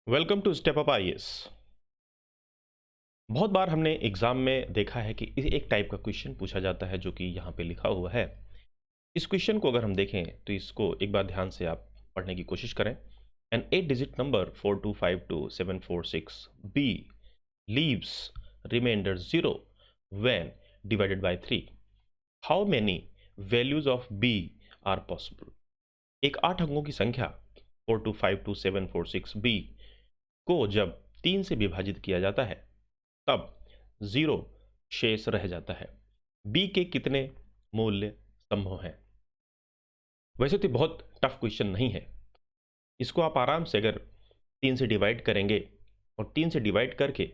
Welcome to step up IAS. बहुत बार हमने एग्जाम में देखा है कि एक टाइप का क्वेश्चन पूछा जाता है जो कि यहाँ पे लिखा हुआ है। इस क्वेश्चन को अगर हम देखें तो इसको एक बार ध्यान से आप पढ़ने की कोशिश करें। An 8 digit number 4252746 B leaves remainder 0 when divided by 3। How many values of B are possible. एक 8 अंकों की संख्या 4252746 बी को जब 3 से विभाजित किया जाता है तब 0 शेष रह जाता है। बी के कितने मूल्य संभव हैं। वैसे तो बहुत टफ क्वेश्चन नहीं है। इसको आप आराम से अगर 3 से डिवाइड करेंगे और 3 से डिवाइड करके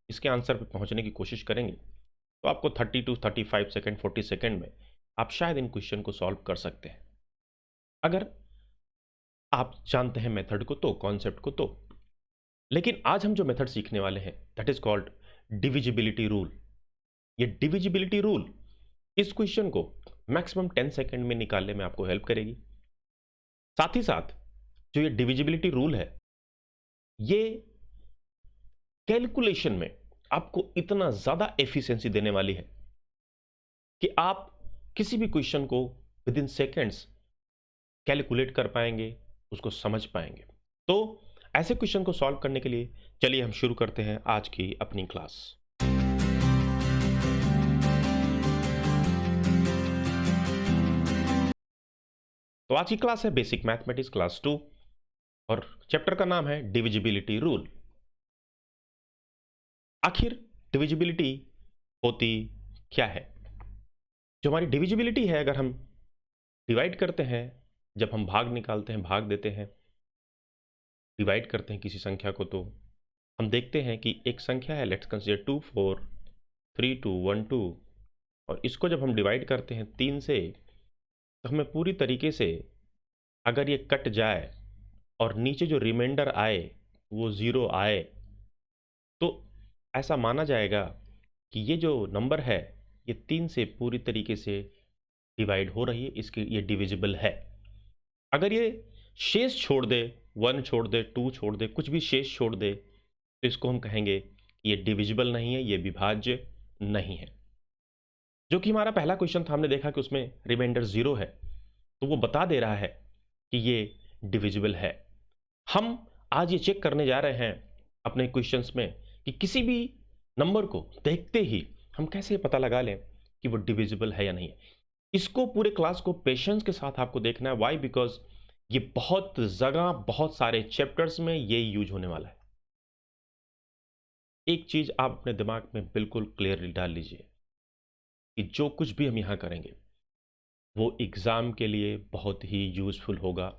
इसके आंसर पर पहुंचने की कोशिश करेंगे तो आपको 30 to 35 सेकेंड 40 सेकेंड में आप शायद इन क्वेश्चन को सॉल्व कर सकते हैं, अगर आप जानते हैं मेथड को तो, कॉन्सेप्ट को तो। लेकिन आज हम जो मेथड सीखने वाले हैं that is called divisibility rule. ये डिविजिबिलिटी रूल इस क्वेश्चन को मैक्सिमम 10 सेकेंड में निकालने में आपको हेल्प करेगी। साथ ही साथ जो ये डिविजिबिलिटी रूल है ये कैलकुलेशन में आपको इतना ज्यादा एफिशिएंसी देने वाली है कि आप किसी भी क्वेश्चन को विद इन सेकेंड्स कैलकुलेट कर पाएंगे, उसको समझ पाएंगे। तो ऐसे क्वेश्चन को सॉल्व करने के लिए चलिए हम शुरू करते हैं आज की अपनी क्लास। तो आज की क्लास है बेसिक मैथमेटिक्स क्लास 2 और चैप्टर का नाम है डिविजिबिलिटी रूल। आखिर डिविजिबिलिटी होती क्या है। जो हमारी डिविजिबिलिटी है, अगर हम डिवाइड करते हैं, जब हम भाग निकालते हैं, भाग देते हैं, डिवाइड करते हैं किसी संख्या को, तो हम देखते हैं कि एक संख्या है, लेट्स कंसीडर 2 4 3 2 1 2, और इसको जब हम डिवाइड करते हैं 3 से तो हमें पूरी तरीके से अगर ये कट जाए और नीचे जो रिमाइंडर आए वो 0 आए तो ऐसा माना जाएगा कि ये जो नंबर है ये 3 से पूरी तरीके से डिवाइड हो रही है, इसकी ये डिविजिबल है। अगर ये शेष छोड़ दे, 1 छोड़ दे, 2 छोड़ दे, कुछ भी शेष छोड़ दे, तो इसको हम कहेंगे कि ये डिविजिबल नहीं है, ये विभाज्य नहीं है। जो कि हमारा पहला क्वेश्चन था, हमने देखा कि उसमें रिमाइंडर 0 है, तो वो बता दे रहा है कि ये डिविजिबल है। हम आज ये चेक करने जा रहे हैं अपने क्वेश्चंस में कि किसी भी नंबर को देखते ही हम कैसे पता लगा लें कि वो डिविजिबल है या नहीं है। इसको पूरे क्लास को पेशेंस के साथ आपको देखना है। वाई? बिकॉज ये बहुत जगह, बहुत सारे चैप्टर्स में ये यूज होने वाला है। एक चीज आप अपने दिमाग में बिल्कुल क्लियरली डाल लीजिए कि जो कुछ भी हम यहां करेंगे वो एग्जाम के लिए बहुत ही यूजफुल होगा,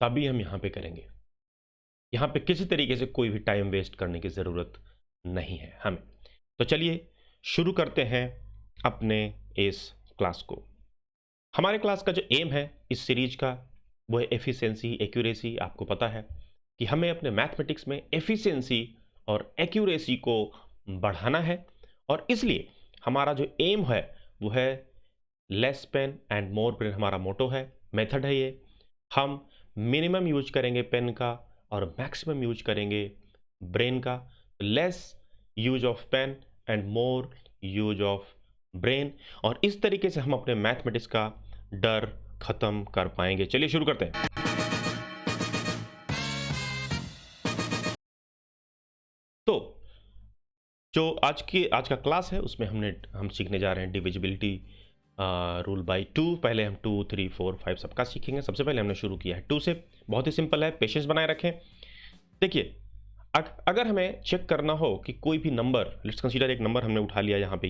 तभी हम यहां पे करेंगे। यहां पे किसी तरीके से कोई भी टाइम वेस्ट करने की जरूरत नहीं है हमें। तो चलिए शुरू करते हैं अपने इस क्लास को। हमारे क्लास का जो एम है इस सीरीज का वो है एफिशिएंसी, एक्यूरेसी। आपको पता है कि हमें अपने मैथमेटिक्स में एफिशिएंसी और एक्यूरेसी को बढ़ाना है, और इसलिए हमारा जो एम है वो है less pain and more brain. हमारा मोटो है, मेथड है ये। हम मिनिमम यूज करेंगे पेन का और मैक्सिमम यूज करेंगे ब्रेन का। Less use of pen and more use of brain, और इस तरीके से हम अपने मैथमेटिक्स का डर खत्म कर पाएंगे। चलिए शुरू करते हैं। तो जो आज का क्लास है उसमें हम सीखने जा रहे हैं डिविजिबिलिटी रूल बाय 2। पहले हम 2 3 4 5 सबका सीखेंगे। सबसे पहले हमने शुरू किया है 2 से। बहुत ही सिंपल है, पेशेंस बनाए रखें। देखिए, अगर हमें चेक करना हो कि कोई भी नंबर, लेट्स कंसीडर एक नंबर हमने उठा लिया यहाँ पे,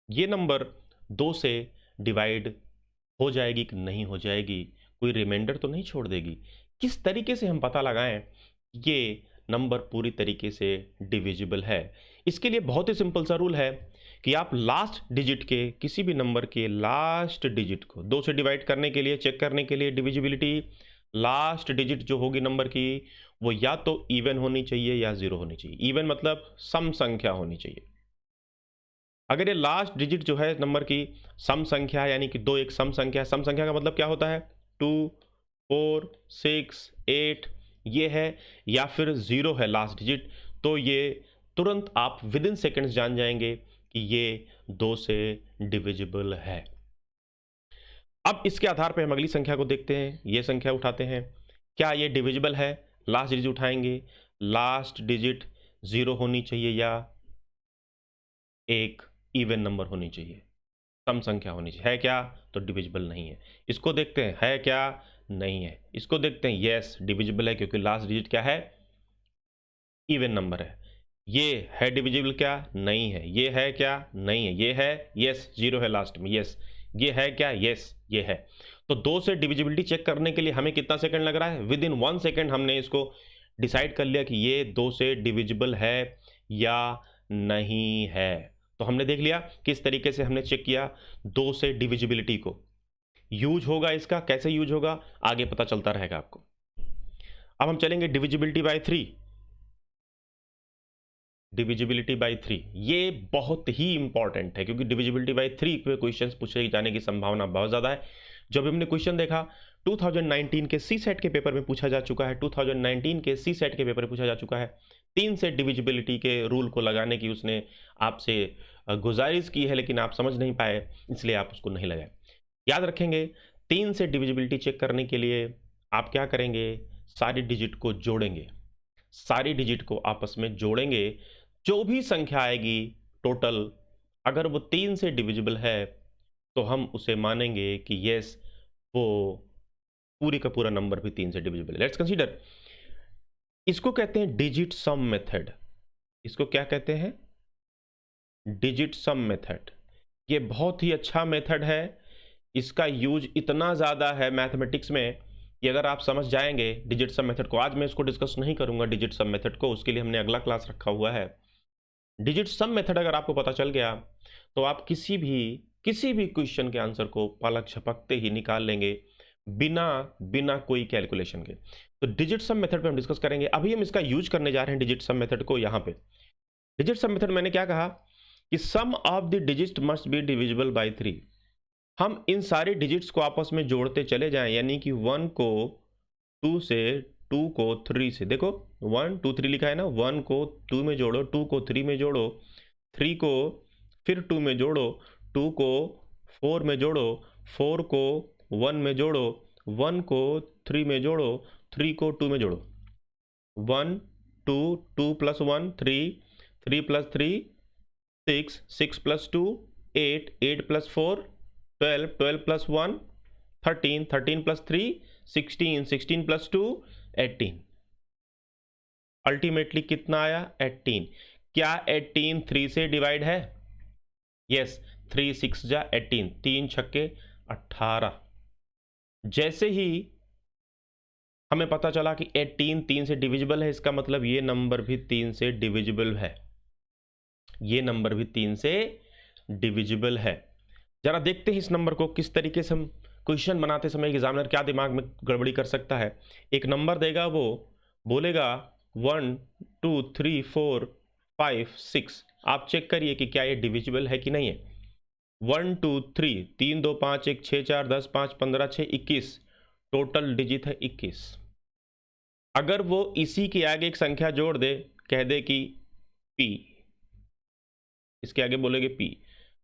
ये नंबर 2 से डिवाइड हो जाएगी कि नहीं हो जाएगी, कोई रिमाइंडर तो नहीं छोड़ देगी। किस तरीके से हम पता लगाएं ये नंबर पूरी तरीके से डिविजिबल है। इसके लिए बहुत ही सिंपल सा रूल है कि आप लास्ट डिजिट के, किसी भी नंबर के लास्ट डिजिट को 2 से डिवाइड करने के लिए, चेक करने के लिए डिविजिबिलिटी, लास्ट डिजिट जो होगी नंबर की वो या तो इवन होनी चाहिए या 0 होनी चाहिए। इवन मतलब सम संख्या होनी चाहिए। अगर ये लास्ट डिजिट जो है नंबर की सम संख्या है, यानी कि 2 एक सम संख्या है। सम संख्या का मतलब क्या होता है? 2 4 6 8, ये है या फिर 0 है लास्ट डिजिट, तो ये तुरंत आप विद इन सेकेंड्स जान जाएंगे कि ये 2 से डिविजिबल है। अब इसके आधार पर हम अगली संख्या को देखते हैं। ये संख्या उठाते हैं, क्या ये डिविजिबल है? लास्ट डिजिट उठाएंगे, लास्ट डिजिट 0 होनी चाहिए या एक इवन नंबर होनी चाहिए, सम संख्या होनी चाहिए। है क्या? तो डिविजिबल नहीं है। इसको देखते हैं, है क्या? नहीं है। इसको देखते हैं, यस डिविजिबल है, क्योंकि लास्ट डिजिट क्या है? इवन नंबर है। ये है डिविजिबल क्या? नहीं है। ये है क्या? नहीं है। ये है, यस 0 है लास्ट में, यस। ये है क्या? यस ये है। तो 2 से डिविजिबिलिटी चेक करने के लिए हमें कितना सेकंड लग रहा है? विद इन 1 सेकंड हमने इसको डिसाइड कर लिया कि ये 2 से डिविजिबल है या नहीं है। तो हमने देख लिया किस तरीके से हमने चेक किया 2 से डिविजिबिलिटी को। यूज होगा इसका, कैसे यूज होगा आगे पता चलता रहेगा आपको। अब हम चलेंगे डिविजिबिलिटी बाय 3। डिविजिबिलिटी बाय 3 ये बहुत ही इंपॉर्टेंट है, क्योंकि डिविजिबिलिटी बाय 3 पे क्वेश्चंस पूछे जाने की संभावना बहुत ज़्यादा है। जब हमने क्वेश्चन देखा 2019 के सी सेट के पेपर में पूछा जा चुका है, 2019 के सी सेट के पेपर में पूछा जा चुका है। 3 से डिविजिबिलिटी के रूल को लगाने की उसने आपसे गुजारिश की है, लेकिन आप समझ नहीं पाए, इसलिए आप उसको नहीं लगाए। याद रखेंगे 3 से डिविजिबिलिटी चेक करने के लिए आप क्या करेंगे? सारी डिजिट को जोड़ेंगे, सारी डिजिट को आपस में जोड़ेंगे। जो भी संख्या आएगी टोटल, अगर वो 3 से डिविजिबल है तो हम उसे मानेंगे कि यस वो पूरी का पूरा नंबर भी 3 से डिविजिबल है। लेट्स कंसीडर, इसको कहते हैं डिजिट सम मेथड। इसको क्या कहते हैं? Digit sum method. ये बहुत ही अच्छा मेथड है। इसका यूज इतना ज़्यादा है मैथमेटिक्स में कि अगर आप समझ जाएंगे डिजिट सम मेथड को, आज मैं इसको डिस्कस नहीं करूंगा डिजिट सम मेथड को, उसके लिए हमने अगला क्लास रखा हुआ है। डिजिट सम मेथड अगर आपको पता चल गया तो आप किसी भी क्वेश्चन के आंसर को पलक झपकते ही निकाल लेंगे, बिना कोई कैलकुलेशन के। तो डिजिट सम मेथड पे हम डिस्कस करेंगे। अभी हम इसका यूज करने जा रहे हैं डिजिट सम मेथड को। यहाँ पे डिजिट सम मेथड मैंने क्या कहा कि sum of the digit must be divisible by 3। हम इन सारे डिजिट्स को आपस में जोड़ते चले जाएं, यानी कि 1 को 2 से, 2 को 3 से। देखो 1 2 3 लिखा है ना, 1 को 2 में जोड़ो, 2 को 3 में जोड़ो, 3 को फिर 2 में जोड़ो, 2 को 4 में जोड़ो, 4 को 1 में जोड़ो, 1 को 3 में जोड़ो, 3 को 2 में जोड़ो। 1 2 2 plus 1 3, 3 plus 3 6, 6 plus 2 8, 8 plus 4 12, 12 plus 1 13, 13 plus 3 16, 16 plus 2 18। Ultimately कितना आया? 18। क्या 18 3 से डिवाइड है? यस, 3 6 जा 18, 3 छक्के 18। जैसे ही हमें पता चला कि 18 3 से डिविजिबल है, इसका मतलब ये नंबर भी 3 से डिविजिबल है। ये नंबर भी 3 से डिविजिबल है। जरा देखते हैं इस नंबर को किस तरीके से हम क्वेश्चन बनाते समय एग्जामिनर क्या दिमाग में गड़बड़ी कर सकता है। एक नंबर देगा, वो बोलेगा 1 2 3 4 5 6, आप चेक करिए कि क्या ये डिविजिबल है कि नहीं है। 1 2 3 3 2 5 1 6 4 10 5 15 6 21, टोटल डिजिट है 21। अगर वो इसी के आगे एक संख्या जोड़ दे, कह दे कि p, इसके आगे बोलेगे p,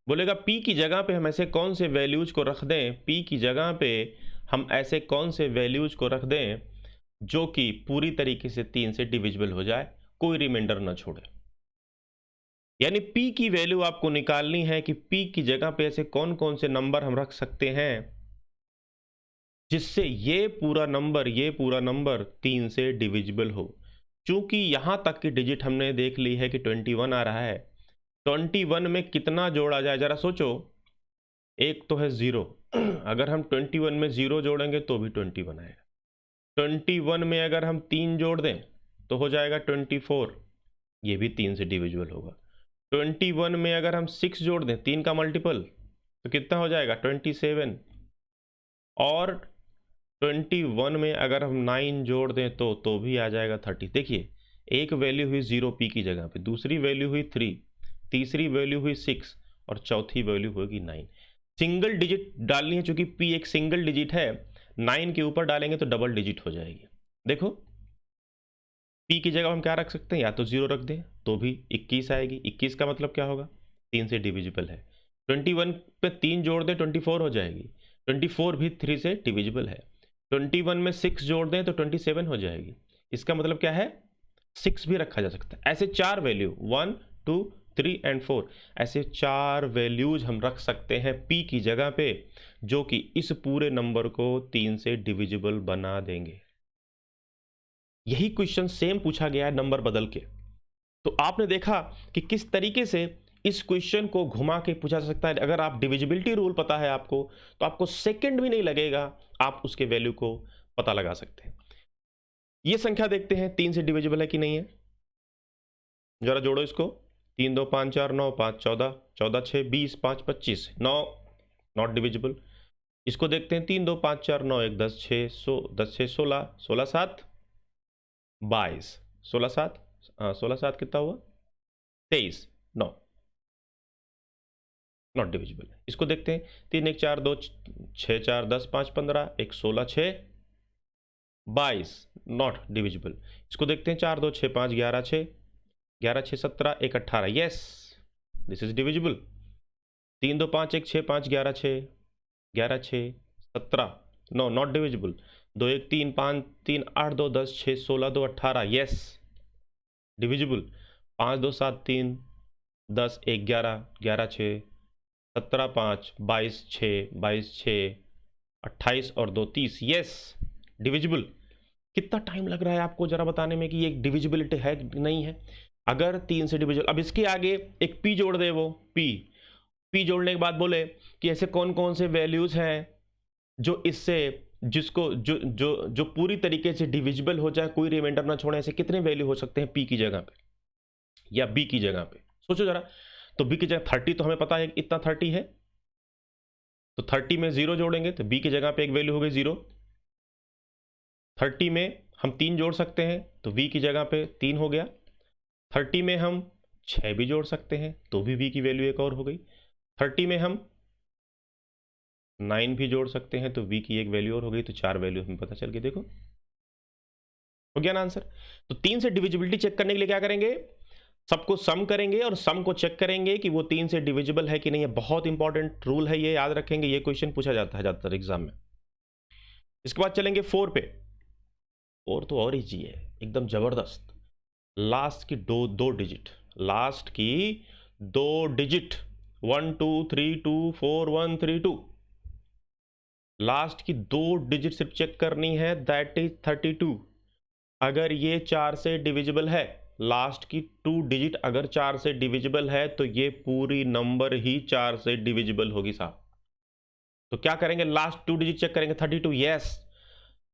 बोलेगा p की जगह पे हम ऐसे कौन से वैल्यूज को रख दें, p की जगह पे हम ऐसे कौन से वैल्यूज को रख दें जो कि पूरी तरीके से 3 से डिविजिबल हो जाए, कोई रिमाइंडर ना छोड़े। यानी p की वैल्यू आपको निकालनी है कि p की जगह पे ऐसे कौन कौन से नंबर हम रख सकते हैं जिससे ये पूरा नंबर 3 से डिविजिबल हो। चूंकि यहां तक की डिजिट हमने देख ली है कि 21 आ रहा है, 21 में कितना जोड़ा जाए जरा सोचो। एक तो है 0, अगर हम 21 में 0 जोड़ेंगे तो भी 21 आएगा। 21 में अगर हम 3 जोड़ दें तो हो जाएगा 24, ये भी 3 से डिविजिबल होगा। 21 में अगर हम 6 जोड़ दें, 3 का मल्टीपल, तो कितना हो जाएगा 27। और 21 में अगर हम 9 जोड़ दें तो भी आ जाएगा 30। देखिए, एक वैल्यू हुई 0 p की जगह पे, दूसरी वैल्यू हुई 3, तीसरी वैल्यू हुई 6 और चौथी वैल्यू होगी 9। सिंगल डिजिट डालनी है, चूंकि p एक सिंगल डिजिट है, 9 के ऊपर डालेंगे तो डबल डिजिट हो जाएगी। देखो पी की जगह हम क्या रख सकते हैं, या तो 0 रख दें तो भी 21 आएगी। 21 का मतलब क्या होगा, 3 से डिविजिबल है। 21 पे 3 जोड़ दें 24 हो जाएगी। 24 भी 3 से डिविजिबल है। 21 में 6 जोड़ दें तो 27 हो जाएगी। इसका मतलब क्या है, 6 भी रखा जा सकता है। ऐसे 4 वैल्यू 1 2 3 एंड 4, ऐसे 4 वैल्यूज हम रख सकते हैं पी की जगह पे, जो कि इस पूरे नंबर को 3 से डिविजिबल बना देंगे। यही क्वेश्चन सेम पूछा गया है नंबर बदल के। तो आपने देखा कि किस तरीके से इस क्वेश्चन को घुमा के पूछा जा सकता है। अगर आप डिविजिबिलिटी रूल पता है आपको, तो आपको सेकंड भी नहीं लगेगा, आप उसके वैल्यू को पता लगा सकते हैं। ये संख्या देखते हैं 3 से डिविजिबल है कि नहीं है, जरा जोड़ो इसको। 3 2 5 4 9 5 14, 14 6 20, 5 25, 9 नॉट डिविजिबल। इसको देखते हैं 3 2 5 4 9 1 10 6 10 6 16, 16 7 22, 16 7 16 7 कितना हुआ, 23, 9 नॉट डिविजिबल। इसको देखते हैं 3 1 4 2 6 4 10 5 15, 1 16 6 22, नॉट डिविजिबल। इसको देखते हैं 4 2 6 5 11 6 11 6 17, 1 18, yes this is divisible. 3 2 5 1 6 5 11 6 11 6 17, no not divisible. 2 1 3 5 3 8 2 10 6 16 2 18, yes divisible. 5 2 7 3 10 1 11 11 6 17 5 22 6 22 6 28 और 2 30, यस डिविजिबल। कितना टाइम लग रहा है आपको जरा बताने में कि ये डिविजिबिलिटी है कि नहीं है। अगर 3 से डिविजिबल, अब इसके आगे एक पी जोड़ दे, वो पी जोड़ने के बाद बोले कि ऐसे कौन कौन से वैल्यूज हैं जो इससे जिसको जो जो जो पूरी तरीके से डिविजिबल हो जाए, कोई रिमाइंडर ना छोड़े, ऐसे कितने वैल्यू हो सकते हैं पी की जगह पे या बी की जगह पे, सोचो जरा। तो बी की जगह 30 तो हमें पता है इतना 30 है, तो 30 में 0 जोड़ेंगे तो बी की जगह पे एक वैल्यू हो गई 0। 30 में हम 3 जोड़ सकते हैं तो v की जगह पे 3 हो गया। 30 में हम 6 भी जोड़ सकते हैं तो भी v की वैल्यू एक और हो गई। 30 में हम 9 भी जोड़ सकते हैं तो v की एक वैल्यू और हो गई, तो 4 वैल्यू हमें पता चल गई। देखो हो गया ना आंसर। तो 3 से डिविजिबिलिटी चेक करने के लिए क्या करेंगे, सबको सम करेंगे और सम को चेक करेंगे कि वो 3 से डिविजिबल है कि नहीं है। बहुत इंपॉर्टेंट रूल है ये, याद रखेंगे, ये क्वेश्चन पूछा जाता है ज़्यादातर एग्जाम में। इसके बाद चलेंगे 4 पे। 4 तो और इजी है, एकदम जबरदस्त। लास्ट की दो डिजिट, लास्ट की 2 डिजिट 1 2 3 2 4 1 3 2, लास्ट की 2 डिजिट सिर्फ चेक करनी है, दैट इज 32। अगर ये 4 से डिविजिबल है, लास्ट की 2 डिजिट अगर 4 से डिविजिबल है, तो ये पूरी नंबर ही 4 से डिविजिबल होगी साहब। तो क्या करेंगे, लास्ट 2 डिजिट चेक करेंगे। 32 yes,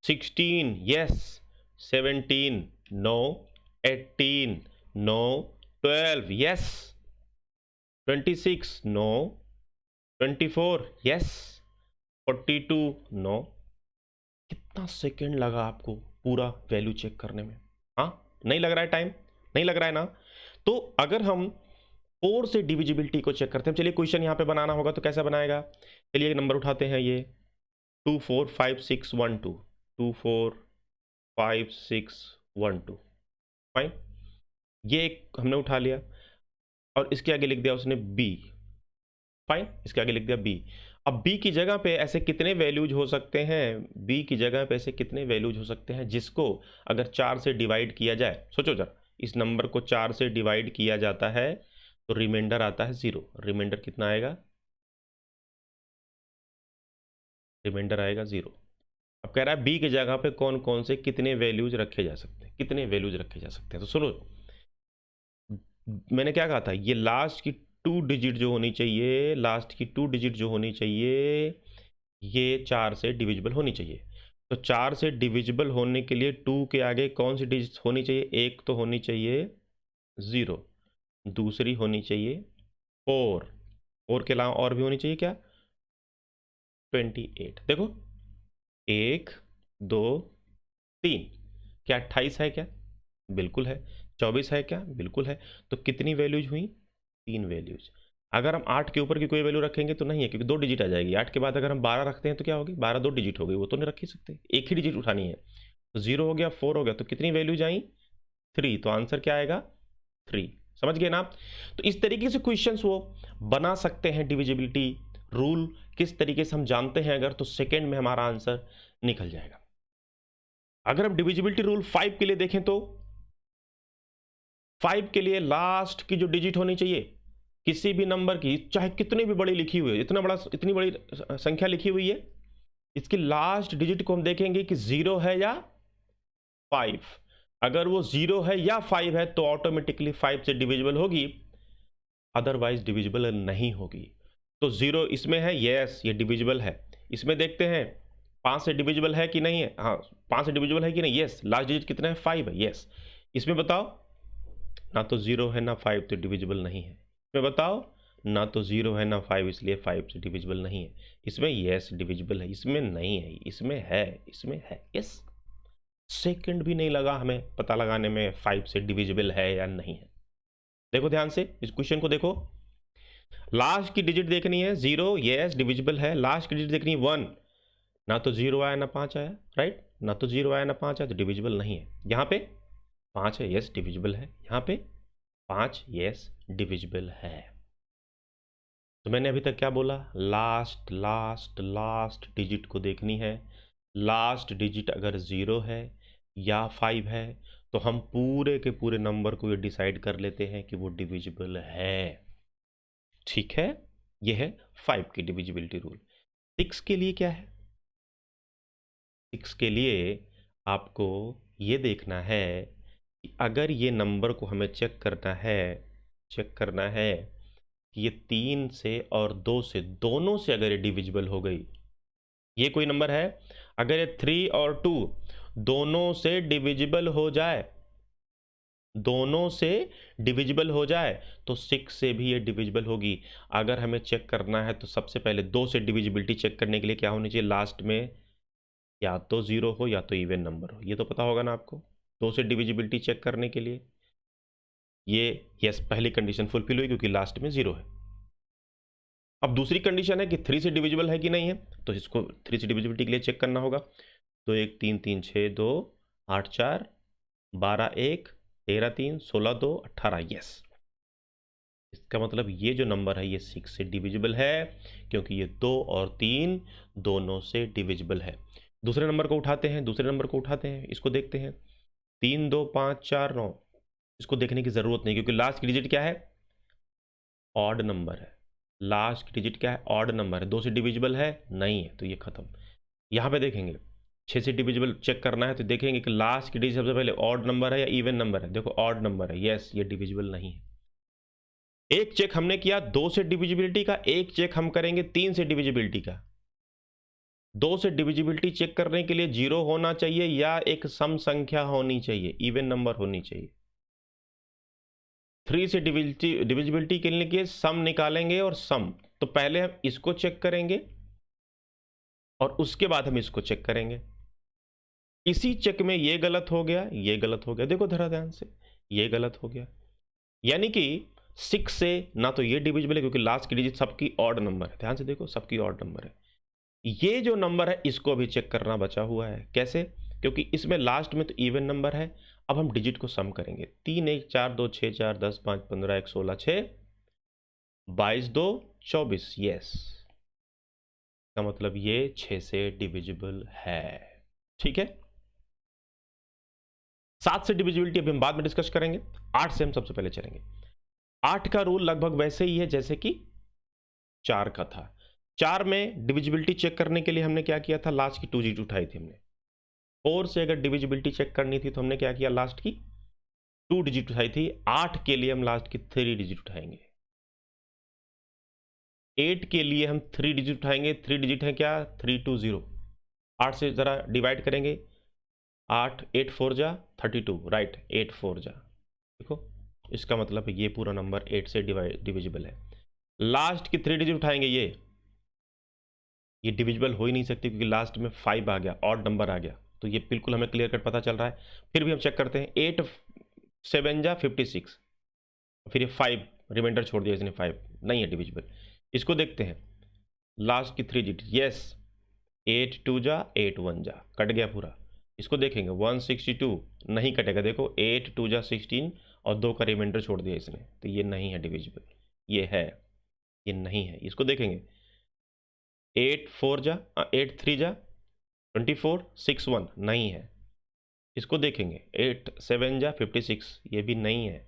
16 yes, 17 no, 18 no, 12 yes, 26 no, 24 yes, 42 no. कितना सेकंड लगा आपको पूरा वैल्यू चेक करने में? हाँ नहीं लग रहा है टाइम, नहीं लग रहा है ना। तो अगर हम 4 से डिविजिबिलिटी को चेक करते हैं, चलिए क्वेश्चन यहाँ पे बनाना होगा तो कैसा बनाएगा। चलिए एक नंबर उठाते हैं, ये 2 4 5 6 1 2, 2 4 5 6 1 2, फाइन। ये एक हमने उठा लिया और इसके आगे लिख दिया उसने बी, फाइन, इसके आगे लिख दिया बी। अब बी की जगह पे ऐसे कितने वैल्यूज हो सकते हैं, बी की जगह पे ऐसे कितने वैल्यूज हो सकते हैं जिसको अगर 4 से डिवाइड किया जाए। सोचो जरा, इस नंबर को 4 से डिवाइड किया जाता है तो रिमाइंडर आता है 0। रिमाइंडर कितना आएगा, रिमाइंडर आएगा 0। अब कह रहा है बी की जगह पे कौन कौन से कितने वैल्यूज रखे जा सकते हैं, कितने वैल्यूज रखे जा सकते हैं। तो सुनो, मैंने क्या कहा था, ये लास्ट की 2 डिजिट जो होनी चाहिए, लास्ट की 2 डिजिट जो होनी चाहिए, ये 4 से डिविजिबल होनी चाहिए। तो 4 से डिविजिबल होने के लिए 2 के आगे कौन सी डिजिट होनी चाहिए, एक तो होनी चाहिए 0, दूसरी होनी चाहिए 4, 4 के अलावा और भी होनी चाहिए क्या, 28। देखो 1 2 3, क्या 28 है क्या, बिल्कुल है। 24 है क्या, बिल्कुल है। तो कितनी वैल्यूज हुई, 3 वैल्यूज। अगर हम 8 के ऊपर की कोई वैल्यू रखेंगे तो नहीं है, क्योंकि 2 डिजिट आ जाएगी। 8 के बाद अगर हम 12 रखते हैं तो क्या होगी, 12 2 डिजिट हो गई, वो तो नहीं रख ही सकते, एक ही डिजिट उठानी है। तो 0 हो गया, 4 हो गया, तो कितनी वैल्यूज आई, 3, तो आंसर क्या आएगा 3। समझ गए ना आप? तो इस तरीके से क्वेश्चंस वो बना सकते हैं। डिविजिबिलिटी रूल किस तरीके से हम जानते हैं अगर, तो सेकंड में हमारा आंसर निकल जाएगा। अगर हम डिविजिबिलिटी रूल 5 के लिए देखें तो 5 के लिए लास्ट की जो डिजिट होनी चाहिए किसी भी नंबर की, चाहे कितनी भी बड़ी लिखी हुई है, इतनी बड़ी संख्या लिखी हुई है, इसकी लास्ट डिजिट को हम देखेंगे कि 0 है या 5। अगर वो 0 है या 5 है तो ऑटोमेटिकली 5 से डिविजिबल होगी, अदरवाइज डिविजिबल नहीं होगी। तो 0 इसमें है, यस ये डिविजिबल है। इसमें देखते हैं 5 से डिविजिबल है कि नहीं है, हाँ 5 से डिविजिबल है कि नहीं, यस। लास्ट डिजिट कितना है 5 है, यस। इसमें बताओ ना तो 0 है ना 5 तो डिविजिबल नहीं है। इसमें बताओ ना तो 0 है ना 5 इसलिए 5 से डिविजिबल नहीं है। इसमें यस डिविजिबल है, इसमें नहीं है, इसमें है यस। सेकंड भी नहीं लगा हमें पता लगाने में 5 से डिविजिबल है या नहीं है। देखो ध्यान से इस क्वेश्चन को देखो, लास्ट की डिजिट देखनी है 0, यस डिविजिबल है। लास्ट की डिजिट देखनी है 1, ना तो 0 आया ना 5 आया, राइट, ना तो 0 आया ना 5 आया तो डिविजिबल नहीं है। यहाँ पे 5 है, यस डिविजिबल है। यहाँ पे 5, यस डिविजिबल है। तो मैंने अभी तक क्या बोला, लास्ट डिजिट को देखनी है। लास्ट डिजिट अगर 0 है या 5 है तो हम पूरे के पूरे नंबर को ये डिसाइड कर लेते हैं कि वो डिविजिबल है। ठीक है, ये है 5 की डिविजिबिलिटी रूल। 6 के लिए क्या है, 6 के लिए आपको ये देखना है कि अगर ये नंबर को हमें चेक करना है कि ये 3 से और 2 से, दोनों से अगर ये डिविजिबल हो गई, ये कोई नंबर है अगर ये 3 और 2 दोनों से डिविजिबल हो जाए, तो 6 से भी ये डिविजिबल होगी। अगर हमें चेक करना है तो सबसे पहले 2 से डिविजिबिलिटी चेक करने के लिए क्या होनी चाहिए, लास्ट में या तो 0 हो या तो इवन नंबर हो। ये तो पता होगा ना आपको, 2 से डिविजिबिलिटी चेक करने के लिए ये यस पहली कंडीशन फुलफिल हुई क्योंकि लास्ट में 0 है। अब दूसरी कंडीशन है कि 3 से डिविजिबल है कि नहीं है, तो इसको 3 से डिविजिबिलिटी के लिए चेक करना होगा। तो 1 3 3 6 2 8 4 12 1 13 3 16 2 18, यस। इसका मतलब ये जो नंबर है ये 6 से डिविजिबल है क्योंकि ये 2 और 3 दोनों से डिविजिबल है। दूसरे नंबर को उठाते हैं, इसको देखते हैं। 3 2 5 4 9, इसको देखने की जरूरत नहीं क्योंकि लास्ट की डिजिट क्या है, ऑड नंबर है। लास्ट की डिजिट क्या है, ऑड नंबर है। 2 से डिविजिबल है नहीं है तो ये खत्म। यहाँ पे देखेंगे 6 से डिविजिबल चेक करना है तो देखेंगे कि लास्ट की डिजिट सबसे पहले ऑड नंबर है या इवन नंबर है। देखो ऑड नंबर है, यस ये डिविजिबल नहीं है। एक चेक हमने किया 2 से डिविजिबिलिटी का, एक चेक हम करेंगे 3 से डिविजिबिलिटी का। 2 से डिविजिबिलिटी चेक करने के लिए 0 होना चाहिए या एक सम संख्या होनी चाहिए, इवन नंबर होनी चाहिए। 3 से डिविजिबिलिटी के लिए सम निकालेंगे और सम, तो पहले हम इसको चेक करेंगे और उसके बाद हम इसको चेक करेंगे। इसी चेक में ये गलत हो गया, ये गलत हो गया, देखो जरा ध्यान से, ये गलत हो गया। यानी कि 6 से ना तो ये डिविजिबल है क्योंकि लास्ट की डिजिट सबकी ऑड नंबर है। ध्यान से देखो सबकी ऑड नंबर है। ये जो नंबर है इसको भी चेक करना बचा हुआ है। कैसे, क्योंकि इसमें लास्ट में तो इवन नंबर है। अब हम डिजिट को सम करेंगे। 3 1 4 2 6 4 10 5 15 1 16 6 22 2 24, यस। का मतलब ये 6 से डिविजिबल है। ठीक है, 7 से डिविजिबिलिटी अभी हम बाद में डिस्कस करेंगे। 8 से हम सबसे पहले चलेंगे। 8 का रूल लगभग वैसे ही है जैसे कि 4 का था। 4 में डिविजिबिलिटी चेक करने के लिए हमने क्या किया था, लास्ट की 2 डिजिट उठाई थी हमने। 4 से अगर डिविजिबिलिटी चेक करनी थी तो हमने क्या किया, लास्ट की 2 डिजिट उठाई थी। 8 के लिए हम लास्ट की 3 डिजिट उठाएंगे। 8 के लिए हम 3 डिजिट उठाएंगे। 3 डिजिट है क्या, 320। 8 से जरा डिवाइड करेंगे, 8 8 4 जा 32, राइट, 8 4 जा। देखो इसका मतलब ये पूरा नंबर 8 से डिविजिबल है। लास्ट की 3 डिजिट उठाएंगे, ये डिविजिबल हो ही नहीं सकती क्योंकि लास्ट में 5 आ गया, ऑड नंबर आ गया। तो ये बिल्कुल हमें क्लियर कट पता चल रहा है। फिर भी हम चेक करते हैं। 8 7 जा 56, फिर ये 5 रिमाइंडर छोड़ दिया इसने, 5 नहीं है डिविजिबल। इसको देखते हैं, लास्ट की 3 डिजिट, यस 8 2 जा 8 1 जा, कट गया पूरा। इसको देखेंगे 162 नहीं कटेगा, देखो 8 2 जा 16 और 2 का रिमाइंडर छोड़ दिया इसने, तो ये नहीं है डिविजिबल, ये है, ये नहीं है। इसको देखेंगे 8 4 जा 8 3 जा 24 6 1 नहीं है। इसको देखेंगे 8 7 जा 56, ये भी नहीं है।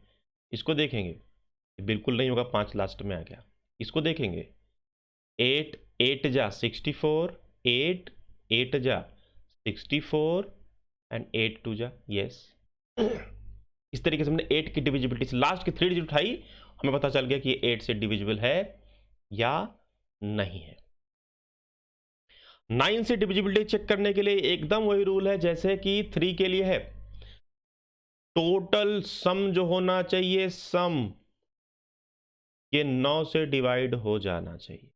इसको देखेंगे बिल्कुल नहीं होगा, 5 लास्ट में आ गया। इसको देखेंगे 8 8 जा 64, 8 8 जा 64 एंड 8 2 जा यस। इस तरीके से हमने 8 की डिविजिबिलिटी से लास्ट की 3 डिजिट उठाई, हमें पता चल गया कि ये 8 से डिविजिबल है या नहीं है। 9 से डिविजिबिलिटी चेक करने के लिए एकदम वही रूल है जैसे कि 3 के लिए है। टोटल सम जो होना चाहिए, सम ये 9 से डिवाइड हो जाना चाहिए।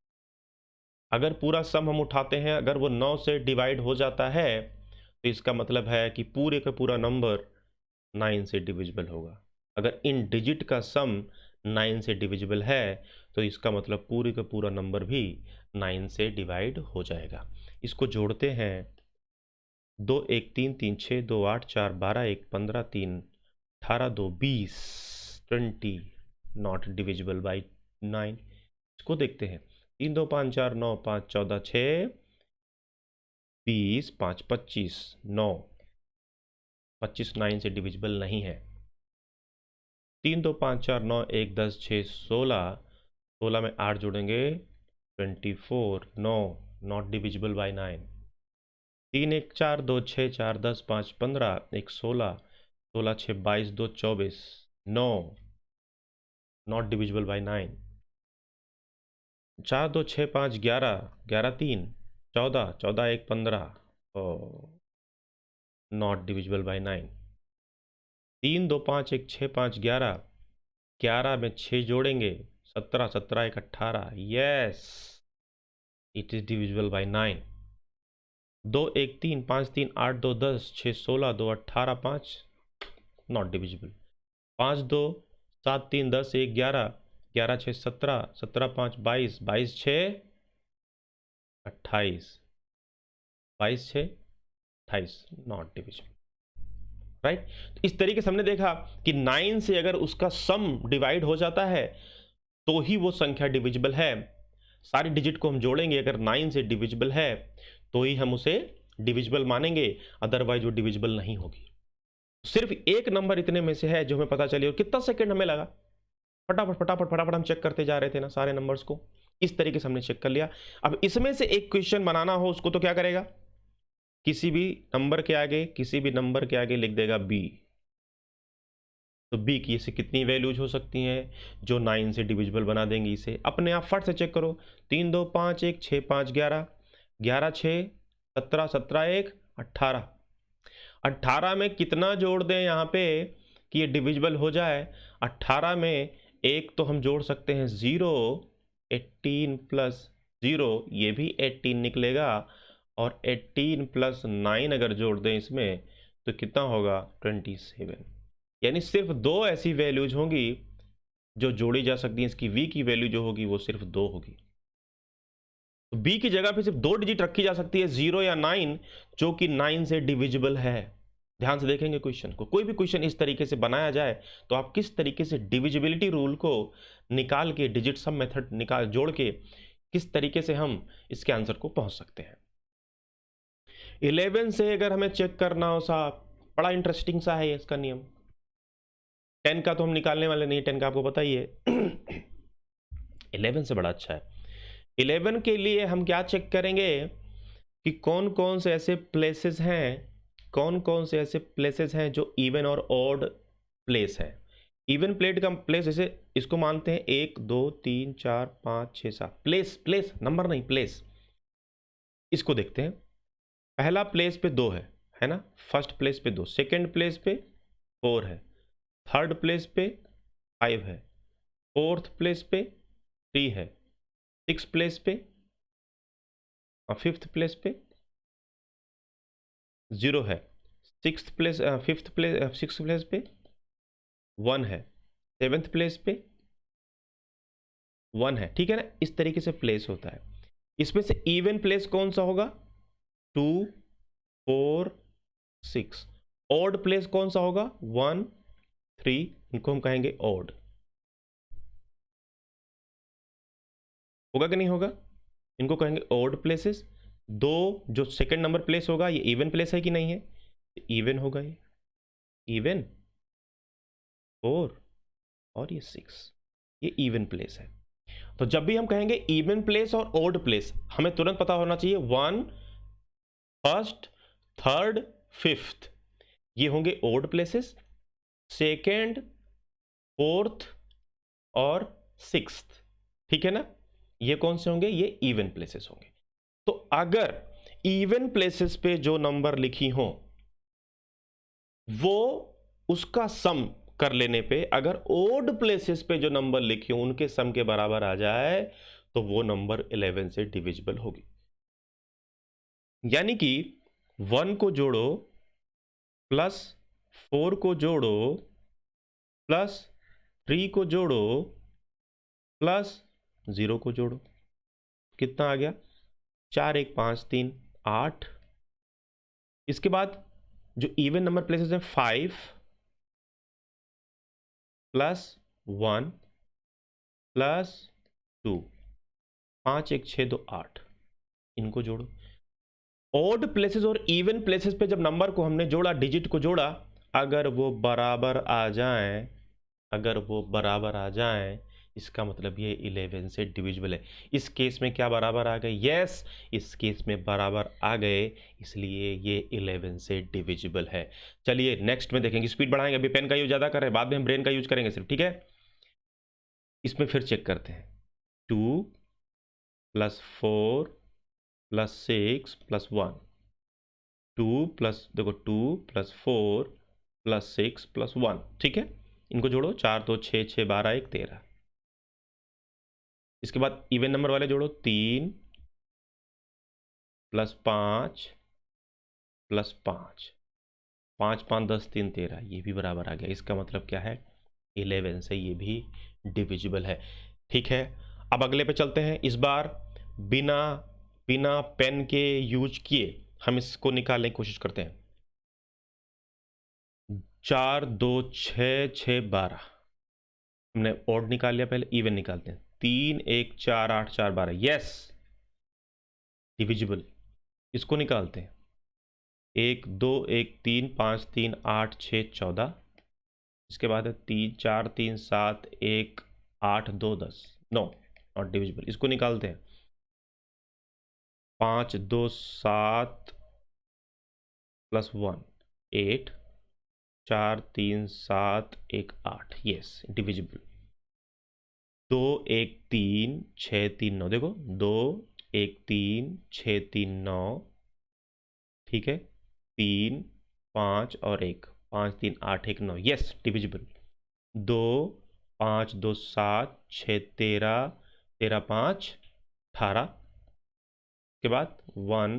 अगर पूरा सम हम उठाते हैं, अगर वो 9 से डिवाइड हो जाता है तो इसका मतलब है कि पूरे का पूरा नंबर 9 से डिविजिबल होगा। अगर इन डिजिट का सम 9 से डिविजिबल है तो इसका मतलब पूरे का पूरा नंबर भी 9 से डिवाइड हो जाएगा। इसको जोड़ते हैं, 2 1 3 3 6 2 8 4 12 1 15 3 18 2 20 20 नॉट डिविजिबल बाई 9। इसको देखते हैं, 3 2 5 4 9 5 14 6 20 5 25 9 25 9 से डिविजिबल नहीं है। 3 2 5 4 9 1 10 6 16 16 में 8 जोड़ेंगे 24 9 not divisible by 9। 3 1 4 2 6 4 10 5 15 1 16 16 6 22 2 24 9 not divisible by 9। 4 2 6 5 11 11 3 14 14 1 15 not divisible by 9। 3 2 5 1 6 5 11 11 में 6 जोड़ेंगे 17 17 1 18 yes it is divisible by 9। 2 1 3 5 3 8 2 10 6 16 2 18 5 not divisible. 5 2 7 3 10 1 11 11 6 17 17 5 22 22 6 28 22 6 28 not divisible. Right, तो इस तरीके से हमने देखा कि 9 से अगर उसका सम डिवाइड हो जाता है तो ही वो संख्या डिविजिबल है। सारी डिजिट को हम जोड़ेंगे, अगर 9 से डिविजिबल है तो ही हम उसे डिविजिबल मानेंगे, अदरवाइज वो डिविजिबल नहीं होगी। सिर्फ एक नंबर इतने में से है जो हमें पता चली, और कितना सेकंड हमें लगा, फटाफट फटाफट फटाफट हम चेक करते जा रहे थे ना सारे नंबर्स को। इस तरीके से हमने चेक कर लिया। अब इसमें से एक क्वेश्चन बनाना हो उसको तो क्या करेगा, किसी भी नंबर के आगे, किसी भी नंबर के आगे लिख देगा बी। तो बी की से कितनी वैल्यूज हो सकती हैं जो 9 से डिविजिबल बना देंगी इसे, अपने आप फट से चेक करो। 3 2 5 1 6 5 11 11 6 17 17 1 18 18 में कितना जोड़ दें यहाँ पे कि ये डिविजिबल हो जाए। 18 में एक तो हम जोड़ सकते हैं 0, 18 प्लस 0 ये भी 18 निकलेगा, और 18 प्लस 9 अगर जोड़ दें इसमें तो कितना होगा 27। यानी सिर्फ 2 ऐसी वैल्यूज होंगी जो जोड़ी जा सकती हैं। इसकी v की वैल्यू जो होगी वो सिर्फ 2 होगी। तो b की जगह पे सिर्फ 2 डिजिट रखी जा सकती है, 0 या 9, जो कि 9 से डिविजिबल है। ध्यान से देखेंगे क्वेश्चन को, कोई भी क्वेश्चन इस तरीके से बनाया जाए तो आप किस तरीके से डिविजिबिलिटी रूल को निकाल के, डिजिट सम मेथड निकाल जोड़ के किस तरीके से हम इसके आंसर को पहुंच सकते हैं। 11 से अगर हमें चेक करना हो साहब, बड़ा इंटरेस्टिंग सा है इसका नियम। 10 का तो हम निकालने वाले नहीं, 10 का आपको पता ही है। 11 से बड़ा अच्छा है। 11 के लिए हम क्या चेक करेंगे कि कौन कौन से ऐसे प्लेसेस हैं, कौन कौन से ऐसे प्लेसेस हैं जो इवन और ऑड प्लेस है। इवन प्लेट का प्लेस जैसे इसको मानते हैं 1 2 3 4 5 6 7 प्लेस, प्लेस नंबर नहीं प्लेस। इसको देखते हैं, पहला प्लेस पे 2 है ना, फर्स्ट प्लेस पे 2, सेकंड प्लेस पे 4 है, थर्ड प्लेस पे 5 है, फोर्थ प्लेस पे 3 है, सिक्स प्लेस पे, फिफ्थ प्लेस पे 0 है, six place fifth place six place पे 1 है, सेवेंथ प्लेस पे 1 है। ठीक है ना, इस तरीके से प्लेस होता है। इसमें से इवन प्लेस कौन सा होगा, 2 4 6। ऑड प्लेस कौन सा होगा? 1 3, इनको हम कहेंगे ऑड। होगा कि नहीं होगा? इनको कहेंगे ऑड प्लेसेस। दो जो सेकंड नंबर प्लेस होगा ये इवन प्लेस है कि नहीं है? इवन होगा, ये इवन 4 और ये 6, ये इवन प्लेस है। तो जब भी हम कहेंगे इवन प्लेस और ऑड प्लेस, हमें तुरंत पता होना चाहिए 1 फर्स्ट, थर्ड, फिफ्थ ये होंगे ऑड प्लेसेस, सेकेंड, फोर्थ और सिक्स्थ, ठीक है ना? ये कौन से होंगे? ये इवन प्लेसेस होंगे। तो अगर इवन प्लेसेस पे जो नंबर लिखी हो वो उसका सम कर लेने पे, अगर ओड प्लेसेस पे जो नंबर लिखे हो उनके सम के बराबर आ जाए तो वो नंबर 11 से डिविजिबल होगी। यानी कि 1 को जोड़ो प्लस 4 को जोड़ो प्लस 3 को जोड़ो प्लस 0 को जोड़ो, कितना आ गया? 4 1 5 3 8। इसके बाद जो इवन नंबर प्लेसेस हैं 5 प्लस 1 प्लस 2, 5 1 6 2 8, इनको जोड़ो। ऑड प्लेसेस और इवन प्लेसेस पे जब नंबर को हमने जोड़ा, डिजिट को जोड़ा, अगर वो बराबर आ जाए, अगर वो बराबर आ जाए, इसका मतलब ये 11 से डिविजिबल है। इस केस में क्या बराबर आ गए? यस, इस केस में बराबर आ गए, इसलिए ये 11 से डिविजिबल है। चलिए नेक्स्ट में देखेंगे, स्पीड बढ़ाएंगे, अभी पेन का यूज ज़्यादा कर रहे हैं, बाद में हम ब्रेन का यूज करेंगे सिर्फ, ठीक है? इसमें फिर चेक करते हैं। 2 प्लस 4 प्लस 6 प्लस 1, 2 प्लस, देखो 2 प्लस 4 प्लस 6 प्लस 1, ठीक है? इनको जोड़ो, 4 2 6 6 12 1 13। इसके बाद इवन नंबर वाले जोड़ो, 3 प्लस 5 प्लस 5, 5 5 10 3 13, ये भी बराबर आ गया। इसका मतलब क्या है? 11 से ये भी डिविजिबल है, ठीक है? अब अगले पे चलते हैं। इस बार बिना बिना पेन के यूज किए हम इसको निकालने की कोशिश करते हैं। 4 2 6 6 12, हमने ऑड निकाल लिया, पहले इवन निकालते हैं। 3 1 4 8 4 12, यस डिविजिबल। इसको निकालते हैं। 1 2 1 3 5 3 8 6 14, इसके बाद है 3 4 3 7 1 8 2 10, 9, नॉट डिविजिबल। इसको निकालते हैं। 5 2 7 प्लस 1 8, 4 3 7 1 8, यस डिविजिबल। 2 1 3 6 3 9, देखो 2 1 3 6 3 9, ठीक है? 3 5 और 1, 5 3 8 1 9, यस डिविजिबल। 2 5 2 7 6 13, 13 5 18, के बाद 1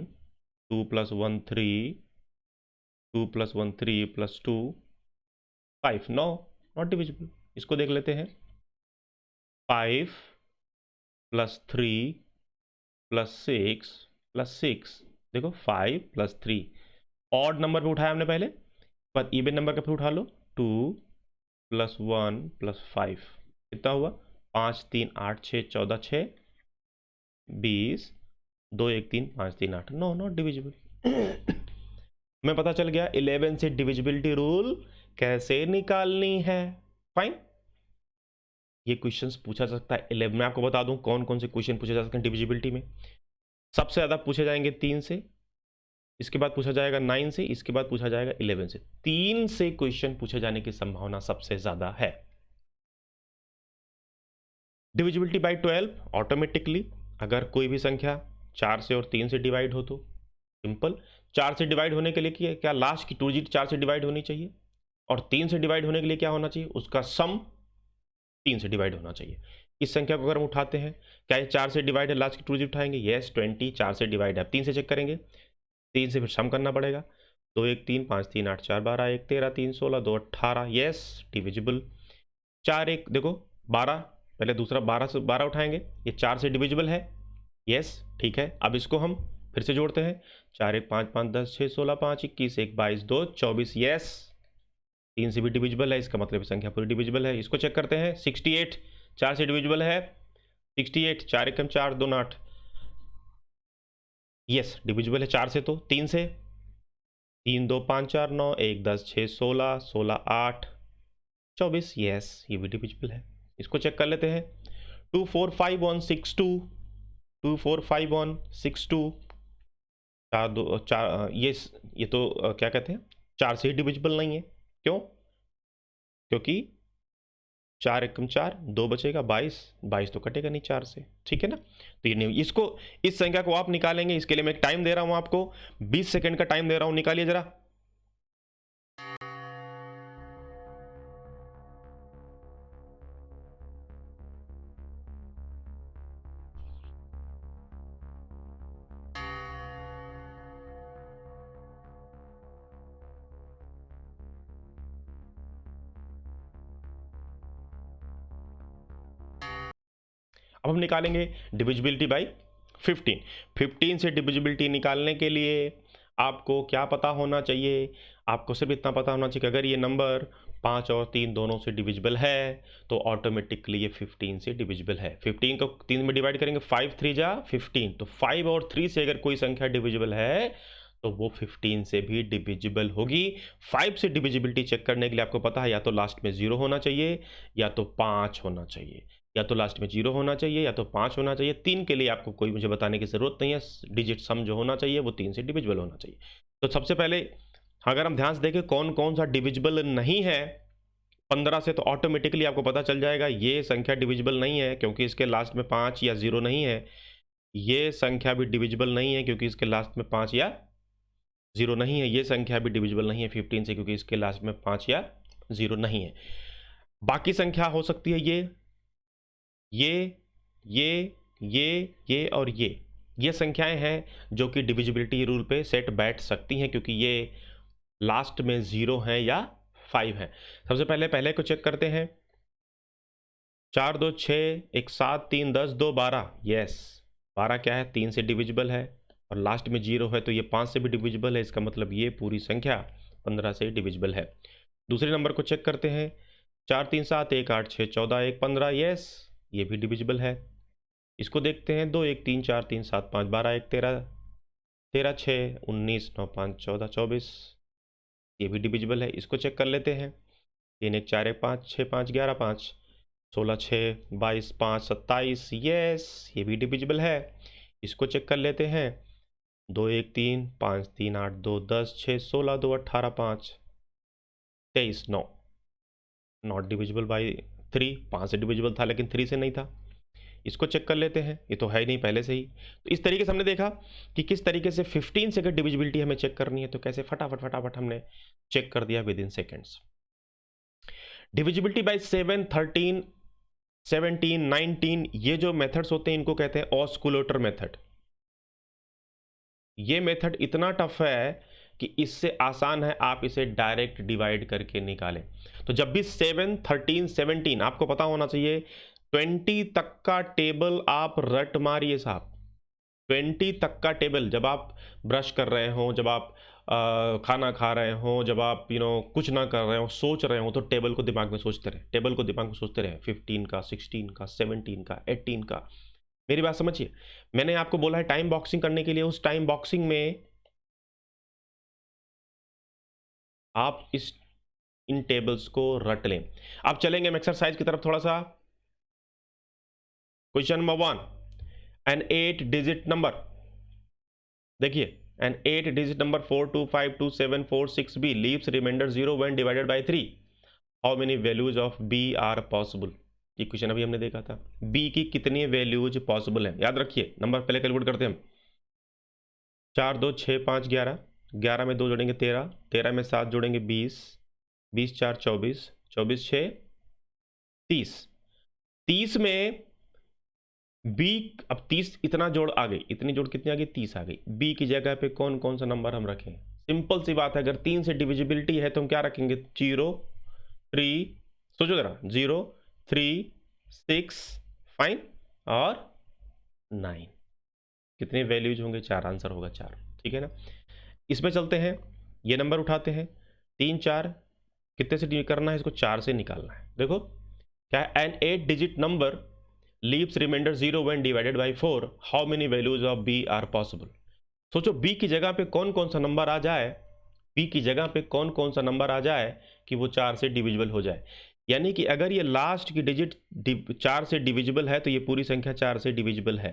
2 plus 1 3, 2 plus 1 3 plus 2 5, 9, not divisible. इसको देख लेते हैं। 5 प्लस 3 प्लस 6 प्लस 6, देखो 5 प्लस 3, ऑड नंबर पे उठाया हमने पहले, पर इवन नंबर का फिर उठा लो। 2 प्लस 1 प्लस 5, कितना हुआ? 5 3 8 6 14 6 20, 2 1 3 5 3 8, नो नॉट डिविजिबल। मैं पता चल गया 11 से डिविजिबिलिटी रूल कैसे निकालनी है। फाइन, ये क्वेश्चंस पूछा जा सकता है 11। मैं आपको बता दूं कौन कौन से क्वेश्चन पूछे जा सकते हैं डिविजिबिलिटी में। सबसे ज़्यादा पूछे जाएंगे 3 से, इसके बाद पूछा जाएगा 9 से, इसके बाद पूछा जाएगा 11 से। 3 से क्वेश्चन पूछे जाने की संभावना सबसे ज़्यादा है। डिविजिबिलिटी बाय 12 ऑटोमेटिकली, अगर कोई भी संख्या 4 से और 3 से डिवाइड हो तो सिंपल। 4 से डिवाइड होने के लिए क्या लास्ट की 2 डिजिट 4 से डिवाइड होनी चाहिए, और 3 से डिवाइड होने के लिए क्या होना चाहिए? उसका सम 3 से डिवाइड होना चाहिए। इस संख्या को अगर हम उठाते हैं, क्या ये 4 से डिवाइड है? लास्ट की 2 डिजिट उठाएंगे, यस 20 4 से डिवाइड है। अब 3 से चेक करेंगे, 3 से फिर सम करना पड़ेगा। 2 1 3 5 3 8 4 12 1 13 3 16 2 18, यस डिविजिबल। 4 1 देखो 12, पहले दूसरा 12 से 12 उठाएंगे, ये 4 से डिविजिबल है, यस ठीक है। अब इसको हम फिर से जोड़ते हैं। 4 1 5 5 10 6 16 5 21 1 22 2 24। यस, 3 से भी डिविजिबल है, इसका मतलब संख्या पूरी डिविजिबल है। इसको चेक करते हैं। 68 4 से डिविजिबल है। 68 4 एकम 4 2 8। यस, डिविजिबल है 4 से। तो 3 से 3 2 5 4 9 1 10 6 16 16 8 24। यस, ये भी डिविजिबल है। इसको चेक कर लेते हैं। 2 4 5 1 6 2 2 4 5 1 6 2 4 2 4। ये तो क्या कहते हैं, 4 से ही डिविजिबल नहीं है। क्यों? क्योंकि 4 एकम 4 2 बचेगा 22 22 तो कटेगा नहीं 4 से, ठीक है ना। तो ये नहीं, इसको इस संख्या को आप निकालेंगे। इसके लिए मैं एक टाइम दे रहा हूं आपको, 20 सेकंड का टाइम दे रहा हूं, निकालिए जरा। अब हम निकालेंगे डिविजिबिलिटी बाई 15। 15 से डिविजिबिलिटी निकालने के लिए आपको क्या पता होना चाहिए? आपको सिर्फ इतना पता होना चाहिए कि अगर ये नंबर 5 और 3 दोनों से डिविजिबल है तो ऑटोमेटिकली ये 15 से डिविजिबल है। 15 को 3 में डिवाइड करेंगे, 5 3 जा 15। तो 5 और 3 से अगर कोई संख्या डिविजिबल है तो वो 15 से भी डिविजिबल होगी। 5 से डिविजिबिलिटी चेक करने के लिए आपको पता है या तो लास्ट में 0 होना चाहिए या तो 5 होना चाहिए, या तो लास्ट में 0 होना चाहिए या तो 5 होना चाहिए। 3 के लिए आपको कोई मुझे बताने की ज़रूरत नहीं है, डिजिट सम जो होना चाहिए वो 3 से डिविजिबल होना चाहिए। तो सबसे पहले अगर हम ध्यान से देखें कौन कौन सा डिविजिबल नहीं है 15 से, तो ऑटोमेटिकली आपको पता चल जाएगा ये संख्या डिविजिबल नहीं है क्योंकि इसके लास्ट में 5 या 0 नहीं है। ये संख्या भी डिविजिबल नहीं है क्योंकि इसके लास्ट में 5 या 0 नहीं है। ये संख्या भी डिविजिबल नहीं है 15 से क्योंकि इसके लास्ट में 5 या 0 नहीं है। बाकी संख्या हो सकती है ये और ये संख्याएं हैं जो कि डिविजिबिलिटी रूल पे सेट बैठ सकती हैं क्योंकि ये लास्ट में 0 हैं या 5 हैं। सबसे पहले को चेक करते हैं। 4 2 6 1 7 3 10 2 12। यस, 12 क्या है, 3 से डिविजिबल है और लास्ट में 0 है तो ये 5 से भी डिविजिबल है। इसका मतलब ये पूरी संख्या 15 से डिविजिबल है। दूसरे नंबर को चेक करते हैं। 4 3 7 1 8 6 14 1 15। यस, ये भी डिविजिबल है। इसको देखते हैं। 2 1 3 4 3 7 5 12 1 13 13 6 19 9 5 14 24। ये भी डिविजिबल है। इसको चेक कर लेते हैं। 3 1 4 1 5 6 5 11 5 16 6 22 5 27। यस, ये भी डिविजिबल है। इसको चेक कर लेते हैं। 2 1 3 5 3 8 2 10 6 16 2 18 5 23 9। Not divisible by 3। 5 से डिविजिबल था लेकिन 3 से नहीं था। इसको चेक कर लेते हैं। ये तो है ही नहीं पहले से ही। तो इस तरीके से हमने देखा कि किस तरीके से 15 से अगर डिविजिबिलिटी हमें चेक करनी है तो कैसे फटाफट हमने चेक कर दिया with in seconds. Divisibility bye 7 13 17 19, ये जो मेथड्स होते हैं इनको कहते हैं ऑस्कुलेटर मेथड। ये मेथड इतना टफ है कि इससे आसान है आप इसे डायरेक्ट डिवाइड करके निकालें। तो जब भी 7 13 17, आपको पता होना चाहिए 20 तक का टेबल आप रट मारिए साहब। 20 तक का टेबल, जब आप ब्रश कर रहे हो, जब आप खाना खा रहे हो, जब आप कुछ ना कर रहे हो, सोच रहे हो, तो टेबल को दिमाग में सोचते रहे, टेबल को दिमाग में सोचते रहे। 15 का, 16 का, 17 का, 18 का। मेरी बात समझिए, मैंने आपको बोला है टाइम बॉक्सिंग करने के लिए। उस टाइम बॉक्सिंग में आप इन टेबल्स को रट लें। अब चलेंगे हम एक्सरसाइज की तरफ थोड़ा सा। Question number 1, an 8 digit number. देखिए, an 8 digit number 4252746b leaves remainder 0 when divided by 3। How many values of b are possible. ये क्वेश्चन अभी हमने देखा था। b की कितनी वैल्यूज पॉसिबल है, याद रखिए। नंबर पहले कैलकुलेट करते हैं हम। 4 2 6 5 11, 11 में 2 जोड़ेंगे 13, 13 में 7 जोड़ेंगे 20, 20 4 24, 24 6 30, 30 में b, अब 30 इतना जोड़ आ गई, इतनी जोड़ कितनी आ गई, 30 आ गई। b की जगह पे कौन कौन सा नंबर हम रखें? सिंपल सी बात है, अगर 3 से डिविजिबिलिटी है तो हम क्या रखेंगे? 0 3, सोचो जरा, 0 3 6 फाइन और 9। कितने वैल्यूज होंगे? 4। आंसर होगा 4। ठीक है ना। इसमें चलते हैं, ये नंबर उठाते हैं 3 4, कितने से करना है इसको, 4 से निकालना है। देखो क्या है, an 8 digit number leaves remainder 0 when divided by 4, how many values of B are possible. सोचो बी की जगह पे कौन कौन सा नंबर आ जाए, बी की जगह पे कौन कौन सा नंबर आ जाए कि वो 4 से डिविजिबल हो जाए। यानी कि अगर ये लास्ट की डिजिट 4 से डिविजिबल है तो ये पूरी संख्या 4 से डिविजिबल है।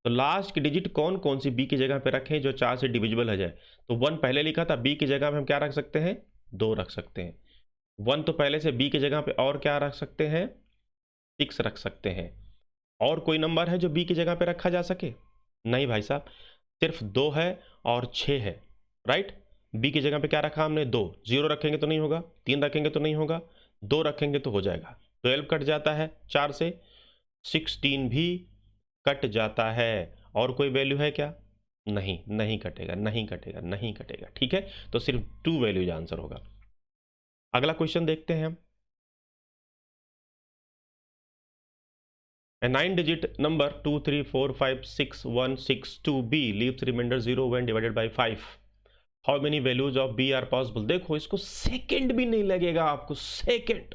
तो लास्ट की डिजिट कौन कौन सी बी की जगह पे रखें जो 4 से डिविजिबल हो जाए। तो 1 पहले लिखा था, बी की जगह पे हम क्या रख सकते हैं, 2 रख सकते हैं। 1 तो पहले से बी की जगह पे और क्या रख सकते हैं, 6 रख सकते हैं। और कोई नंबर है जो बी की जगह पे रखा जा सके, नहीं भाई साहब, सिर्फ 2 है और 6 है, राइट। बी की जगह पे क्या रखा हमने, 2, 0 रखेंगे तो नहीं होगा, 3 रखेंगे तो नहीं होगा, 2 रखेंगे तो हो जाएगा। 12 कट जाता है 4 से, 16 भी कट जाता है। और कोई वैल्यू है क्या, नहीं, नहीं कटेगा, नहीं कटेगा, नहीं कटेगा, ठीक है। तो सिर्फ 2 वैल्यूज आंसर होगा। अगला क्वेश्चन देखते हैं हम। A 9-digit number 2 3 4 5 6 1 6 2 b leaves remainder 0 when divided by 5. How many values of b are possible? देखो इसको सेकंड भी नहीं लगेगा आपको, सेकंड।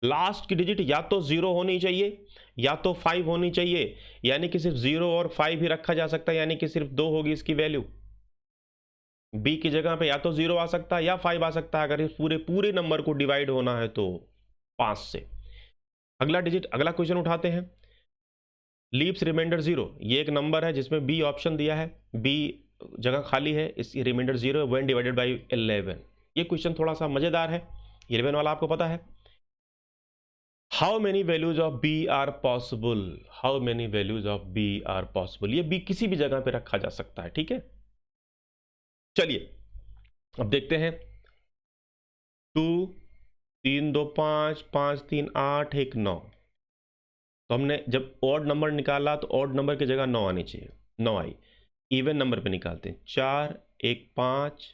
लास्ट की डिजिट या तो 0 होनी चाहिए या तो 5 होनी चाहिए, यानी कि सिर्फ 0 और 5 ही रखा जा सकता है, यानी कि सिर्फ 2 होगी इसकी वैल्यू। b की जगह पे या तो 0 आ सकता है या 5 आ सकता है, अगर इस पूरे नंबर को डिवाइड होना है तो 5 से। अगला डिजिट, अगला क्वेश्चन उठाते हैं। लीव्स रिमाइंडर 0, ये एक नंबर है जिसमें बी ऑप्शन दिया है, बी जगह खाली है, इसकी रिमाइंडर 0 व्हेन डिवाइडेड बाय 11। ये क्वेश्चन थोड़ा सा मजेदार है, 11 वाला आपको पता है। How many values of B are possible, how many values of B are possible, ये बी किसी भी जगह पे रखा जा सकता है, ठीक है। चलिए अब देखते हैं। 2 3 2 5 5 3 8 1 9, तो हमने जब ऑड नंबर निकाला तो ऑड नंबर की जगह 9 आनी चाहिए, 9 आई। इवन नंबर पे निकालते हैं, 4 1 5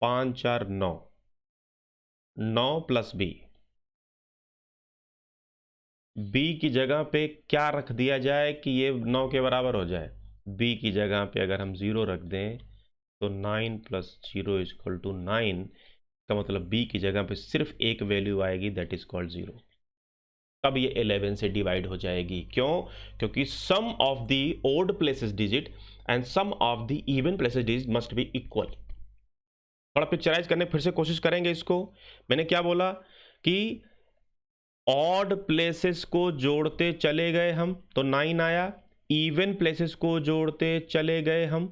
5 4 9, 9 प्लस बी, बी की जगह पे क्या रख दिया जाए कि ये 9 के बराबर हो जाए। बी की जगह पे अगर हम 0 रख दें तो 9 प्लस 0 इज इक्वल टू 9, का मतलब बी की जगह पे सिर्फ एक वैल्यू आएगी, दैट इज कॉल्ड 0। तब ये 11 से डिवाइड हो जाएगी। क्यों, क्योंकि sum of the odd places digit and sum of the even places digit must be equal. थोड़ा पिक्चराइज करने फिर से कोशिश करेंगे इसको। मैंने क्या बोला कि ऑड प्लेसेस को जोड़ते चले गए हम तो 9 आया, इवन प्लेसेस को जोड़ते चले गए हम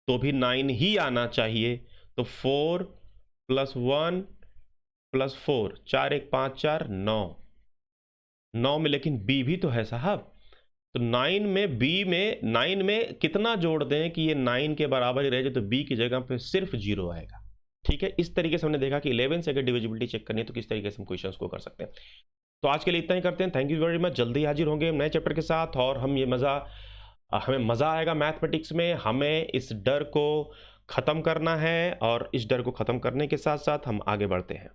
तो भी 9 ही आना चाहिए। तो 4 प्लस 1 प्लस 4, 4 1 5 4 9, 9 में लेकिन बी भी तो है साहब, तो 9 में बी में 9 में कितना जोड़ दें कि ये 9 के बराबर ही रह जाए, तो बी की जगह पे सिर्फ 0 आएगा, ठीक है। इस तरीके से हमने देखा कि 11 से अगर डिविजिबिलिटी चेक करनी है तो किस तरीके से हम क्वेश्चंस को कर सकते हैं। तो आज के लिए इतना ही करते हैं। Thank you very much. जल्दी हाजिर होंगे नए चैप्टर के साथ, और हमें मज़ा आएगा मैथमेटिक्स में। हमें इस डर को ख़त्म करना है और इस डर को ख़त्म करने के साथ साथ हम आगे बढ़ते हैं।